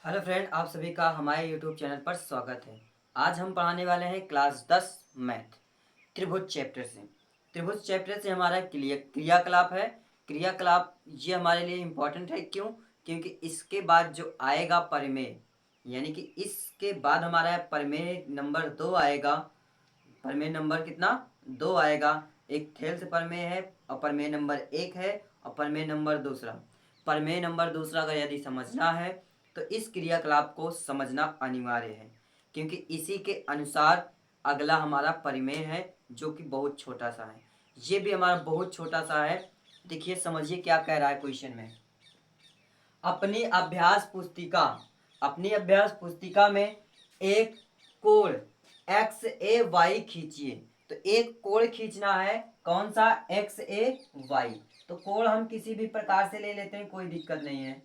Hello friend, आप सभी का हमारे यूट्यूब चैनल पर स्वागत है। आज हम पढ़ाने वाले हैं क्लास 10 मैथ त्रिभुज चैप्टर से। त्रिभुज चैप्टर से हमारा क्रियाकलाप है। क्रियाकलाप ये हमारे लिए इम्पोर्टेंट है। क्यों? क्योंकि इसके बाद जो आएगा परिमेय, यानी कि इसके बाद हमारा परिमेय नंबर 2 आएगा। प्रमेय नंबर कितना? 2 आएगा। एक थेल्स प्रमेय है और प्रमेय नंबर 1 है और प्रमेय नंबर दूसरा। प्रमेय नंबर दूसरा का यदि समझना है तो इस क्रियाकलाप को समझना अनिवार्य है, क्योंकि इसी के अनुसार अगला हमारा परिमेय है जो कि बहुत छोटा सा है। ये भी हमारा बहुत छोटा सा है। देखिए, समझिए क्या कह रहा है क्वेश्चन में। अपनी अभ्यास पुस्तिका अपनी अभ्यास पुस्तिका में एक कोण एक्स ए वाई खींचिए। तो एक कोण खींचना है, कौन सा? एक्स ए वाई। तो कोण हम किसी भी प्रकार से ले लेते हैं, कोई दिक्कत नहीं है।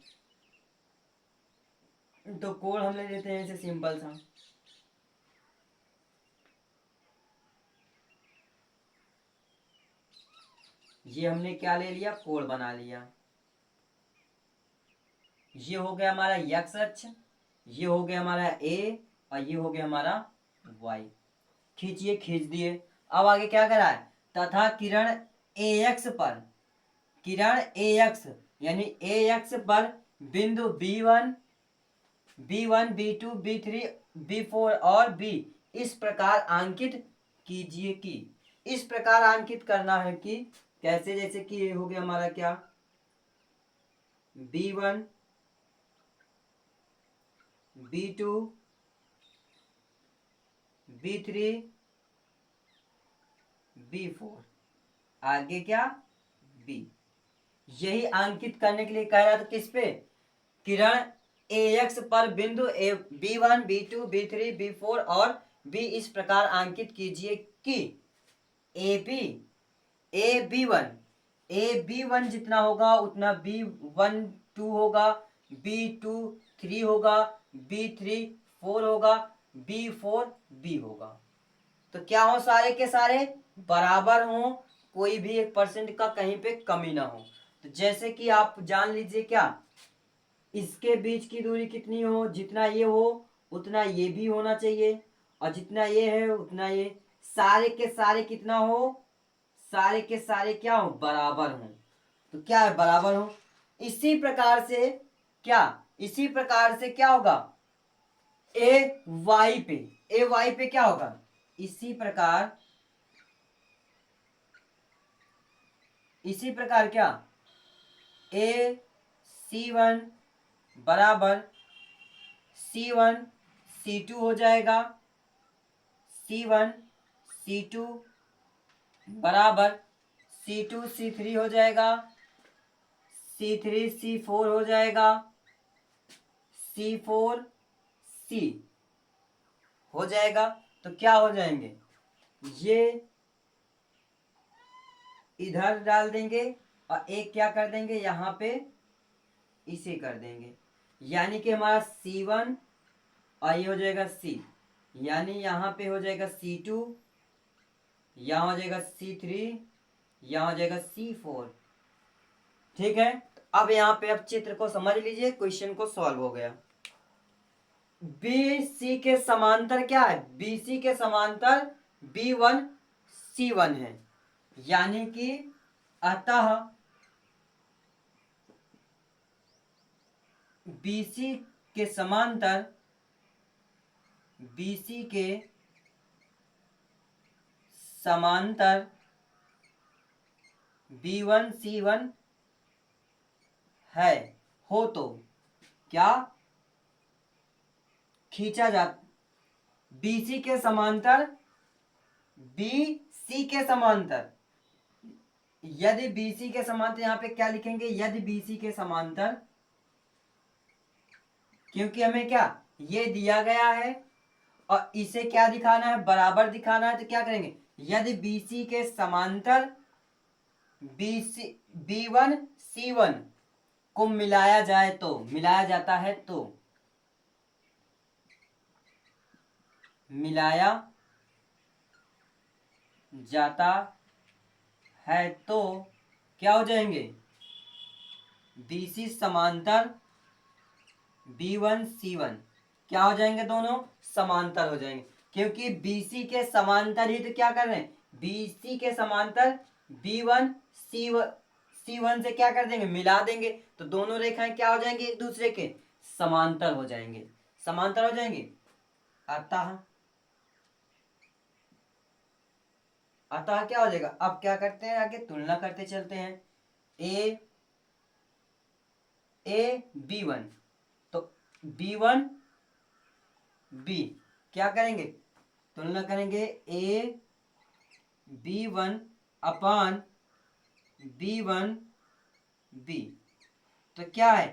तो कोण हम ले लेते हैं ऐसे सिंपल सा। ये हमने क्या ले लिया? कोण बना लिया। ये हो गया हमारा एक्स अक्ष, ये हो गया हमारा ए और ये हो गया हमारा वाई। खींचिए, खींच दिए। अब आगे क्या करा है? तथा किरण ए एक्स पर, किरण ए एक्स यानी ए एक्स पर बिंदु B one B two B three B four और बी इस प्रकार अंकित कीजिए कि। इस प्रकार अंकित करना है कि कैसे? जैसे कि ये हो गया हमारा क्या? B1 B2 B3 B4, आगे क्या? B। यही अंकित करने के लिए कह रहा था। किस पे? किरण ए एक्स पर बिंदु ए B1 B2 B3 B4 और B इस प्रकार अंकित कीजिए कि ए बी वन जितना होगा उतना B1 2 होगा, B2 3 होगा, B3 4 होगा, B4 B होगा। तो क्या हो? सारे के सारे बराबर हो, कोई भी 1% का कहीं पे कमी ना हो। तो जैसे कि आप जान लीजिए क्या, इसके बीच की दूरी कितनी हो? जितना ये हो उतना ये भी होना चाहिए, और जितना ये है उतना ये। सारे के सारे कितना हो? सारे के सारे क्या हो? बराबर हो। तो क्या है? बराबर हो। इसी प्रकार से क्या, इसी प्रकार से क्या होगा? ए वाई पे, ए वाई पे क्या होगा? इसी प्रकार, इसी प्रकार क्या? ए C1 बराबर C1 C2 हो जाएगा। C1 C2 बराबर C2 C3 हो जाएगा। C3 C4 हो जाएगा। C4 C हो जाएगा। तो क्या हो जाएंगे? ये इधर डाल देंगे और एक क्या कर देंगे यहाँ पे, इसे कर देंगे। यानी कि हमारा C1 और ये हो जाएगा C, यानी यहाँ पे हो जाएगा C2, यहाँ हो जाएगा C3, यहाँ हो जाएगा C4। ठीक है। अब यहाँ पे अब चित्र को समझ लीजिए, क्वेश्चन को सॉल्व हो गया। बी सी के समांतर क्या है? बी सी के समांतर B1 C1 है, यानी कि अतः BC के समांतर, BC के समांतर B1 C1 है। हो तो क्या खींचा जा? BC के समांतर, BC के समांतर, यदि BC के समांतर, यहाँ पे क्या लिखेंगे? यदि BC के समांतर, क्योंकि हमें क्या ये दिया गया है और इसे क्या दिखाना है? बराबर दिखाना है। तो क्या करेंगे? यदि BC के समांतर BC B1 C1 को मिलाया जाए तो, मिलाया जाता है तो, मिलाया जाता है तो क्या हो जाएंगे? BC समांतर B1 C1 क्या हो जाएंगे, दोनों समांतर हो जाएंगे, क्योंकि BC के समांतर ही तो क्या कर रहे हैं, BC के समांतर B1 C1 से क्या कर देंगे, मिला देंगे, तो दोनों रेखाएं क्या हो जाएंगी, एक दूसरे के समांतर हो जाएंगे, समांतर हो जाएंगे। अतः अतः क्या हो जाएगा, अब क्या करते हैं, आगे तुलना करते चलते हैं। B1 तो B1 B क्या करेंगे, तुलना करेंगे, B1 अपान B1 B, तो क्या है,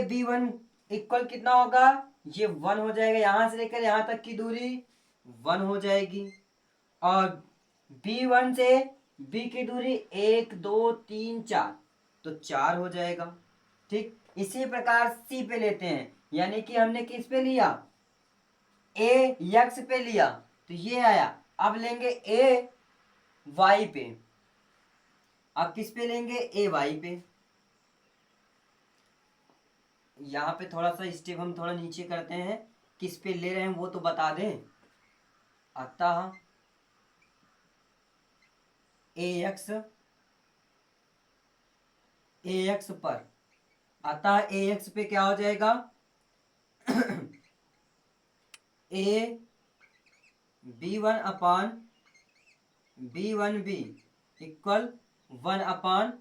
B1 इक्वल कितना होगा, ये 1 हो जाएगा, यहां से लेकर यहां तक की दूरी 1 हो जाएगी, और B1 से B की दूरी 1 2 3 4, तो 4 हो जाएगा। ठीक, इसी प्रकार C पे लेते हैं, यानी कि हमने किस पे लिया, X पे लिया, तो ये आया। अब लेंगे AY पे, अब किस पे लेंगे, AY पे। यहाँ पे थोड़ा सा स्टेप हम थोड़ा नीचे करते हैं, किस पे ले रहे हैं वो तो बता दें। अतः AX पर, अतः AX पे क्या हो जाएगा, B1 अपान B1B इक्वल 1/4।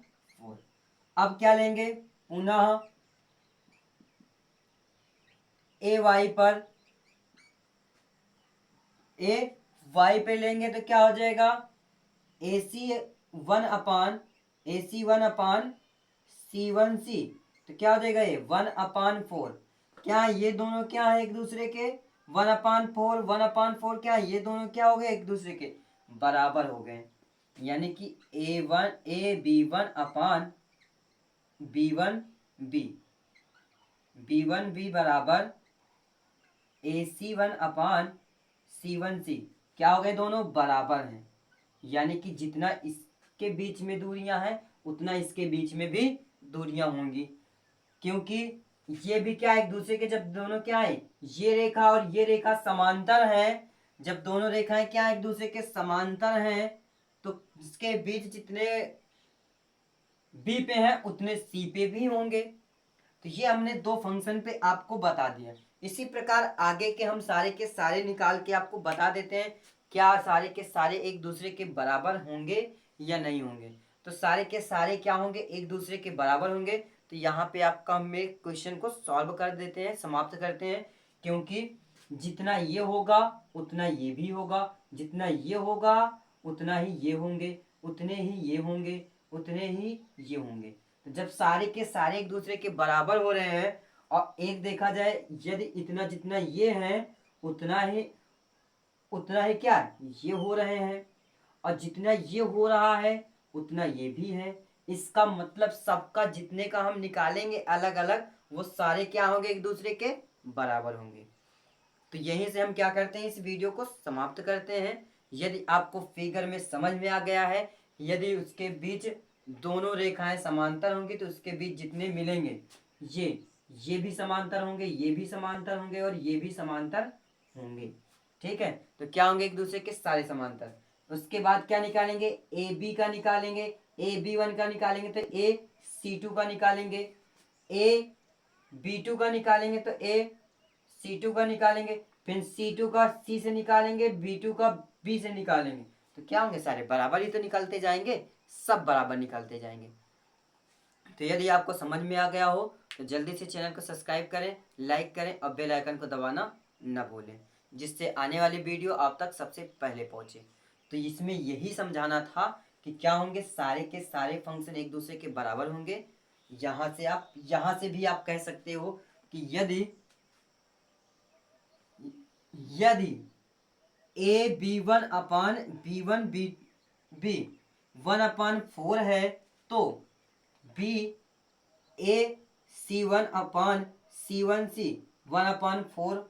अब क्या लेंगे, पुनः AY पर, AY पे लेंगे तो क्या हो जाएगा, AC1 अपान C1C, तो क्या हो जाएगा, ये 1/4। क्या ये दोनों क्या है एक दूसरे के 1/4 क्या ये दोनों क्या हो गए, एक दूसरे के बराबर हो गए, यानी कि B1 अपान B1B बराबर AC1 अपान C1C, क्या हो गए, दोनों बराबर हैं, यानी कि जितना इसके बीच में दूरियां हैं उतना इसके बीच में भी दूरियां होंगी, क्योंकि ये भी क्या है, एक दूसरे के, जब दोनों क्या है, ये रेखा और ये रेखा समांतर है, जब दोनों रेखाएं क्या है, एक दूसरे के समांतर हैं, तो इसके बीच जितने बी पे हैं उतने सी पे भी होंगे। तो ये हमने दो फंक्शन पे आपको बता दिया। इसी प्रकार आगे के हम सारे के सारे निकाल के आपको बता देते हैं, क्या सारे के सारे एक दूसरे के बराबर होंगे या नहीं होंगे। तो सारे के सारे क्या होंगे, एक दूसरे के बराबर होंगे। तो यहाँ पे आपका हम एक क्वेश्चन को सॉल्व कर देते हैं, समाप्त करते हैं, क्योंकि जितना ये होगा उतना ये भी होगा, जितना ये होगा उतना ही ये होंगे, उतने ही ये होंगे, उतने ही ये होंगे। तो जब सारे के सारे एक दूसरे के बराबर हो रहे हैं, और एक देखा जाए यदि इतना जितना ये है उतना ही क्या ये हो रहे हैं, और जितना ये हो रहा है उतना ये भी है, इसका मतलब सबका जितने का हम निकालेंगे अलग अलग, वो सारे क्या होंगे, एक दूसरे के बराबर होंगे। तो यहीं से हम क्या करते हैं, इस वीडियो को समाप्त करते हैं। यदि आपको फिगर में समझ में आ गया है, यदि उसके बीच दोनों रेखाएं समांतर होंगी तो उसके बीच जितने मिलेंगे ये भी समांतर होंगे, ये भी समांतर होंगे, और ये भी समांतर होंगे। ठीक है, तो क्या होंगे, एक दूसरे के सारे समांतर। उसके बाद क्या निकालेंगे, ए बी का निकालेंगे, AB1 का निकालेंगे तो AC2 का निकालेंगे, AB2 का निकालेंगे तो AC2 का निकालेंगे, फिर C2 का C से निकालेंगे, B2 का B से निकालेंगे, तो क्या होंगे, सारे बराबर ही तो निकलते जाएंगे, सब बराबर निकलते जाएंगे। तो यदि आपको समझ में आ गया हो तो जल्दी से चैनल को सब्सक्राइब करें, लाइक करें और बेल आइकन को दबाना न भूलें, जिससे आने वाली वीडियो आप तक सबसे पहले पहुंचे। तो इसमें यही समझाना था कि क्या होंगे, सारे के सारे फंक्शन एक दूसरे के बराबर होंगे। यहाँ से भी आप कह सकते हो कि यदि AB1 अपान B1 B 1/4 है, तो AC1 अपान C1C 1/4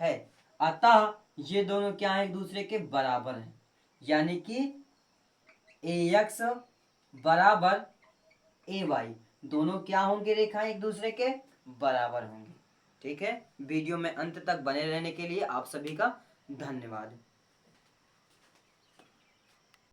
है। अतः ये दोनों क्या है, एक दूसरे के बराबर हैं, यानी कि AX बराबर AY, दोनों क्या होंगे, रेखाएं एक दूसरे के बराबर होंगे। ठीक है, वीडियो में अंत तक बने रहने के लिए आप सभी का धन्यवाद।